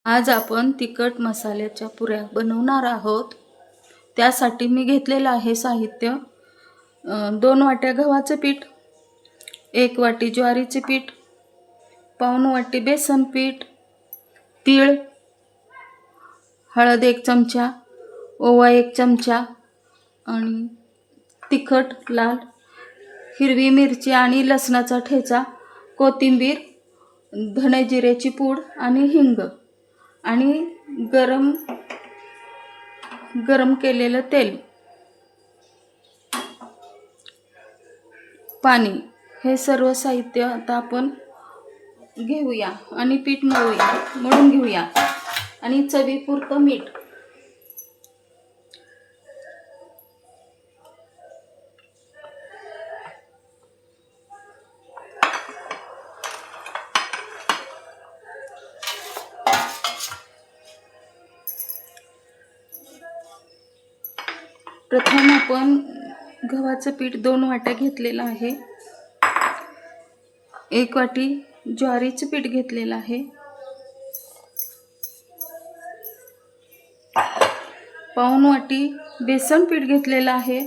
आज आपण तिखट मसाल्याच्या पुऱ्या बनवणार आहोत। त्यासाठी मी घेतलेलं आहे साहित्य 2 वाट्या गव्हाचं पीठ, 1 वाटी ज्वारीचे पीठ, पाऊण वाटी बेसन पीठ, तीळ, हळद 1 चमचा, ओवा 1 चमचा आणि तिखट लाल, हिरवी मिरची आणि लसणाचा ठेचा, कोथिंबीर, धणे जिऱ्याची पूड आणि हिंग आणि गरम केलेलं तेल, पाणी। हे सर्व साहित्य आता आपण घेऊया आणि पीठ मळून घेऊया आणि चवीपुरतं मीठ। प्रथम आपण गव्हाचं पीठ 2 वाट्या घेतलेलं आहे, 1 वाटी ज्वारीचं पीठ घेतलेलं आहे, पाऊण वाटी बेसन पीठ घेतलेलं आहे।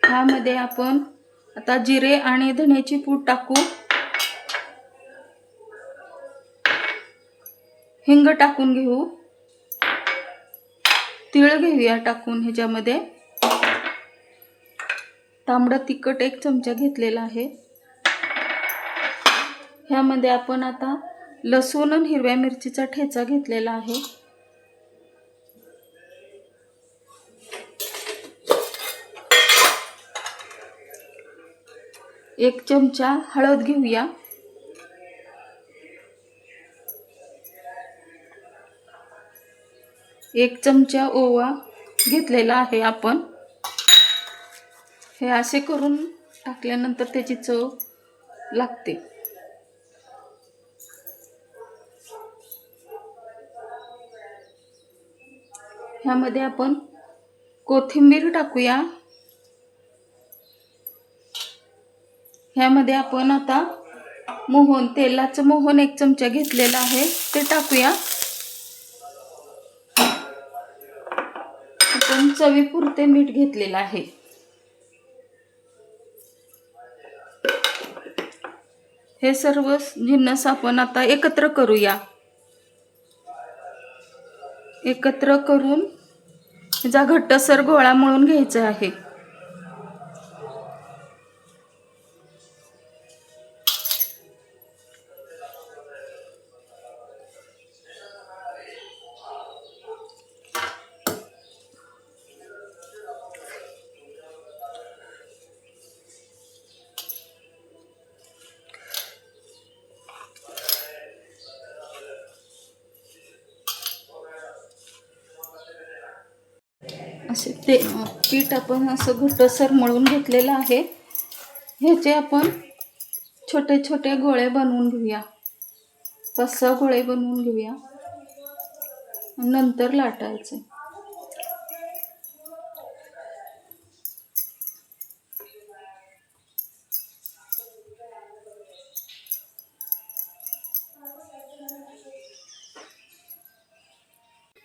ह्यामध्ये आपण आता जिरे आणि धण्याची पूड टाकू, हिंग टाकून घेऊ, तीळ घेऊया टाकून। ह्याच्यामध्ये तांबडं तिखट 1 चमचा घेतलेला आहे। ह्यामध्ये आपण आता लसूण आणि हिरव्या मिरचीचा ठेचा घेतलेला आहे, 1 चमचा हळद घेऊया, 1 चमचा ओवा घेतलेला आहे आपण। हे असे करून टाकल्यानंतर त्याची चव लागते। ह्यामध्ये आपण कोथिंबीर टाकूया। ह्यामध्ये आपण आता तेलाचं मोहन 1 चमचा घेतलेला आहे, ते टाकूया। आपण चवीपुरते मीठ घेतलेलं आहे। हे सर्व जिन्नस आपण आता एकत्र करूया। एकत्र करून ह्याचा घट्टसर गोळा मळून घ्यायचा आहे। असे ते पीठ आपण असं घट्टसर मळून घेतलेलं आहे। ह्याचे आपण छोटे छोटे गोळे बनवून घेऊया, 5-6 गोळे बनवून घेऊया, नंतर लाटायचे।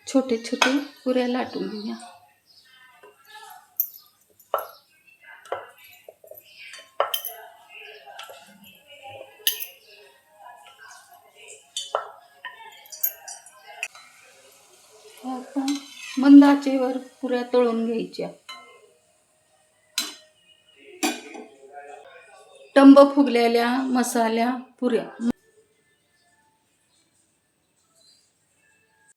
छोटे छोटे पुऱ्या लाटून घेऊया। आता मंद आचेवर पुऱ्या तळून घ्यायच्या। टंब फुगलेल्या मसाल्या पुऱ्या।